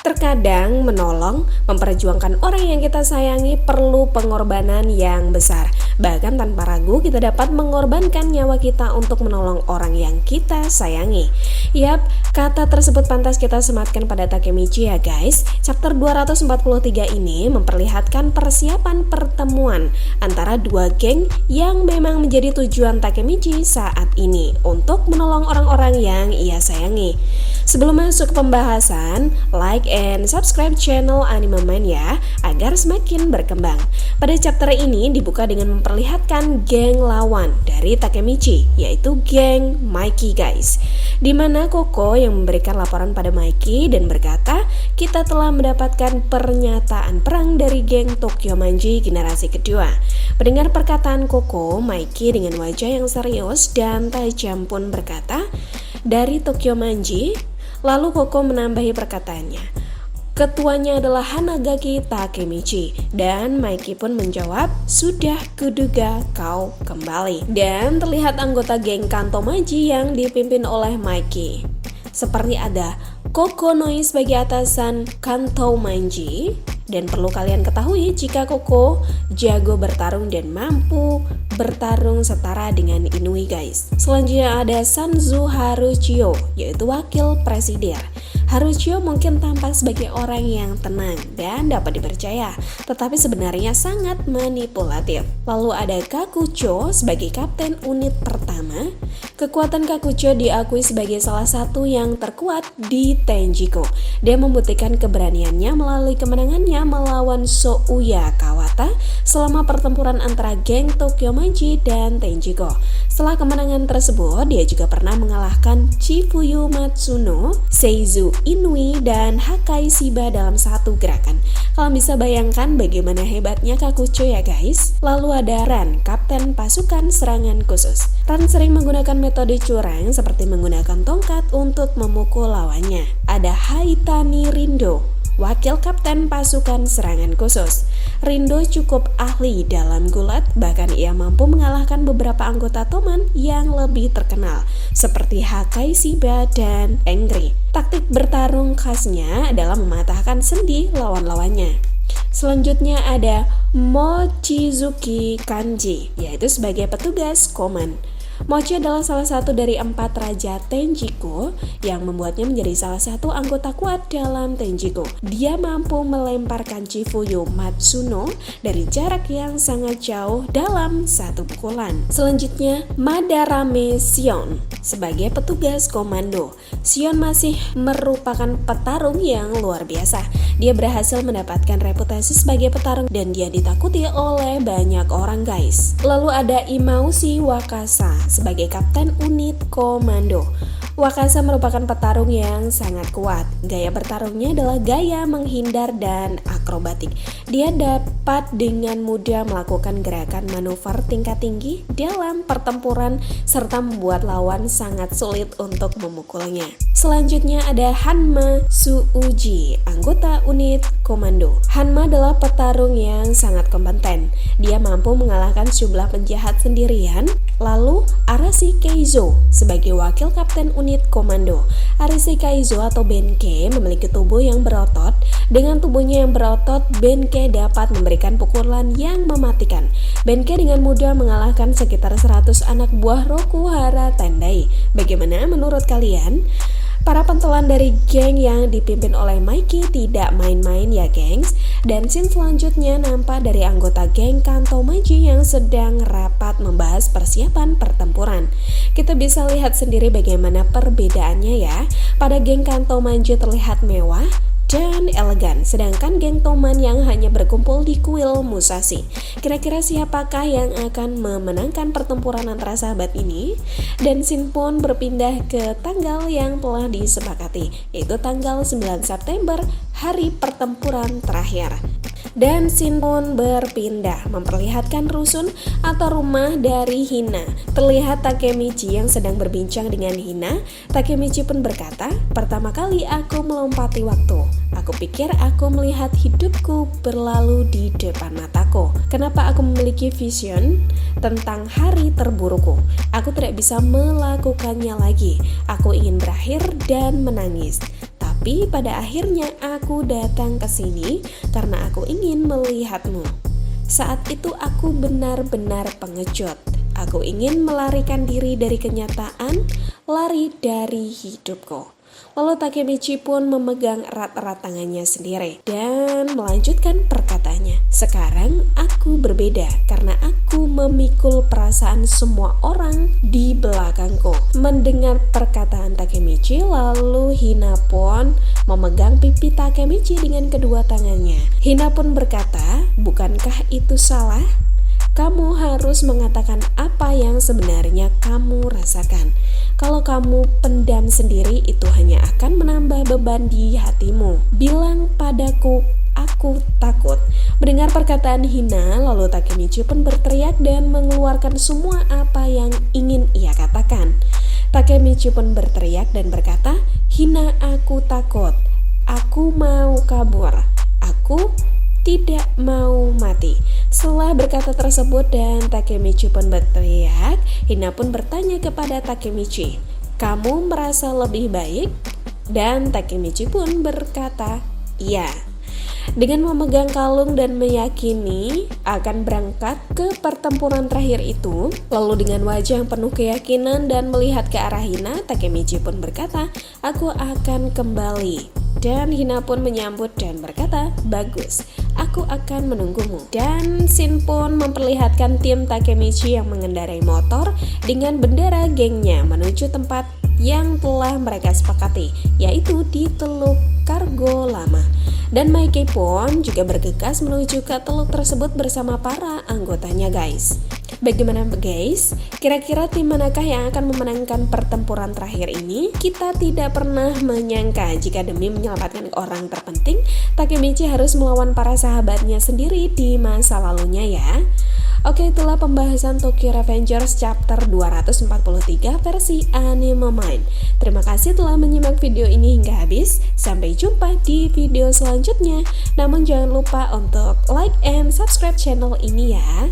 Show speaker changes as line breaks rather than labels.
Terkadang menolong, memperjuangkan orang yang kita sayangi perlu pengorbanan yang besar. Bahkan tanpa ragu kita dapat mengorbankan nyawa kita untuk menolong orang yang kita sayangi. Yap, kata tersebut pantas kita sematkan pada Takemichi ya guys. Chapter 243 ini memperlihatkan persiapan pertemuan antara dua geng yang memang menjadi tujuan Takemichi saat ini untuk menolong orang-orang yang ia sayangi. Sebelum masuk ke pembahasan, like and subscribe channel Anime Mania agar semakin berkembang. Pada chapter ini dibuka dengan memperlihatkan geng lawan dari Takemichi, yaitu geng Mikey guys. Dimana Koko yang memberikan laporan pada Mikey dan berkata, kita telah mendapatkan pernyataan perang dari geng Tokyo Manji generasi kedua. Mendengar perkataan Koko, Mikey dengan wajah yang serius dan tajam pun berkata, dari Tokyo Manji. Lalu Koko menambahi perkataannya, ketuanya adalah Hanagaki Takemichi. Dan Mikey pun menjawab, sudah kuduga kau kembali. Dan terlihat anggota geng Kanto Manji yang dipimpin oleh Mikey. Seperti ada Koko Noi sebagai atasan Kanto Manji. Dan perlu kalian ketahui jika Koko jago bertarung dan mampu bertarung setara dengan Inui guys. Selanjutnya ada Sanzu Haruchio, yaitu wakil presiden. Haruchio mungkin tampak sebagai orang yang tenang dan dapat dipercaya, tetapi sebenarnya sangat manipulatif. Lalu ada Kakucho sebagai kapten unit pertama. Kekuatan Kakucho diakui sebagai salah satu yang terkuat di Tenjiko. Dia membuktikan keberaniannya melalui kemenangannya melawan Souya Kawata selama pertempuran antara geng Tokyo Manji dan Tenjiko. Setelah kemenangan tersebut, dia juga pernah mengalahkan Chifuyu Matsuno, Seizu Inui, dan Hakai Shiba dalam satu gerakan. Kalian bisa bayangkan bagaimana hebatnya Kakucho ya guys. Lalu ada Ran, kapten pasukan serangan khusus. Ran sering menggunakan metode curang seperti menggunakan tongkat untuk memukul lawannya. Ada Haitani Rindo, wakil kapten pasukan serangan khusus. Rindo cukup ahli dalam gulat, bahkan ia mampu mengalahkan beberapa anggota Toman yang lebih terkenal, seperti Hakai Shiba dan Engri. Taktik bertarung khasnya adalah mematahkan sendi lawan-lawannya. Selanjutnya ada Mochizuki Kanji, yaitu sebagai petugas Koman. Mochi adalah salah satu dari 4 raja Tenjiko yang membuatnya menjadi salah satu anggota kuat dalam Tenjiko. Dia mampu melemparkan Chifuyu Matsuno dari jarak yang sangat jauh dalam satu pukulan. Selanjutnya, Madarame Shion sebagai petugas komando. Shion masih merupakan petarung yang luar biasa. Dia berhasil mendapatkan reputasi sebagai petarung dan dia ditakuti oleh banyak orang guys. Lalu ada Imaushi Wakasa sebagai kapten unit komando. Wakasa merupakan petarung yang sangat kuat. Gaya bertarungnya adalah gaya menghindar dan akrobatik. Dia dapat dengan mudah melakukan gerakan manuver tingkat tinggi dalam pertempuran serta membuat lawan sangat sulit untuk memukulnya. Selanjutnya ada Hanma Tsuuji, anggota unit komando. Hanma adalah petarung yang sangat kompeten. Dia mampu mengalahkan sejumlah penjahat sendirian. Lalu Arashi Keizo sebagai wakil kapten unit komando. Arashi Keizo atau Benkei memiliki tubuh yang berotot. Dengan tubuhnya yang berotot, Benkei dapat memberikan pukulan yang mematikan. Benkei dengan mudah mengalahkan sekitar 100 anak buah Rokuhara Tendai. Bagaimana menurut kalian? Para pentolan dari geng yang dipimpin oleh Mikey tidak main-main ya gengs. Dan scene selanjutnya nampak dari anggota geng Kanto Manji yang sedang rapat membahas persiapan pertempuran. Kita bisa lihat sendiri bagaimana perbedaannya ya. Pada geng Kanto Manji terlihat mewah dan elegan, sedangkan geng Toman yang hanya berkumpul di kuil Musashi. Kira-kira siapakah yang akan memenangkan pertempuran antara sahabat ini? Dan scene pun berpindah ke tanggal yang telah disepakati, yaitu tanggal 9 September, hari pertempuran terakhir. Dan scene pun berpindah memperlihatkan rusun atau rumah dari Hina. Terlihat Takemichi yang sedang berbincang dengan Hina. Takemichi pun berkata, pertama kali aku melompati waktu. Aku pikir aku melihat hidupku berlalu di depan mataku. Kenapa aku memiliki vision tentang hari terburukku? Aku tidak bisa melakukannya lagi. Aku ingin berakhir dan menangis. Tapi pada akhirnya aku datang ke sini karena aku ingin melihatmu. Saat itu aku benar-benar pengecut. Aku ingin melarikan diri dari kenyataan, lari dari hidupku. Lalu Takemichi pun memegang erat-erat tangannya sendiri dan melanjutkan perkataannya. Sekarang aku berbeda karena aku memikul perasaan semua orang di belakangku. Mendengar perkataan Takemichi, lalu Hina pun memegang pipi Takemichi dengan kedua tangannya. Hina pun berkata, "Bukankah itu salah? Kamu harus mengatakan apa yang sebenarnya kamu rasakan. Kalau kamu pendam sendiri, itu hanya akan menambah beban di hatimu. Bilang padaku, aku takut." Mendengar perkataan Hina, lalu Takemichi pun berteriak dan mengeluarkan semua apa yang ingin ia katakan. Takemichi pun berteriak dan berkata, "Hina, aku takut. Aku mau kabur. Aku tidak mau mati." Setelah berkata tersebut dan Takemichi pun berteriak, Hina pun bertanya kepada Takemichi, "Kamu merasa lebih baik?" Dan Takemichi pun berkata, "Iya." Dengan memegang kalung dan meyakini akan berangkat ke pertempuran terakhir itu, lalu dengan wajah yang penuh keyakinan dan melihat ke arah Hina, Takemichi pun berkata, "Aku akan kembali." Dan Hina pun menyambut dan berkata, "Bagus, aku akan menunggumu." Dan Shin pun memperlihatkan tim Takemichi yang mengendarai motor dengan bendera gengnya menuju tempat yang telah mereka sepakati, yaitu di Teluk Kargo Lama. Dan Maikei pun juga bergegas menuju ke teluk tersebut bersama para anggotanya, guys. Bagaimana guys? Kira-kira tim manakah yang akan memenangkan pertempuran terakhir ini? Kita tidak pernah menyangka jika demi menyelamatkan orang terpenting, Takemichi harus melawan para sahabatnya sendiri di masa lalunya ya. Oke, itulah pembahasan Tokyo Revengers chapter 243 versi Anime Mind. Terima kasih telah menyimak video ini hingga habis. Sampai jumpa di video selanjutnya. Namun jangan lupa untuk like and subscribe channel ini ya.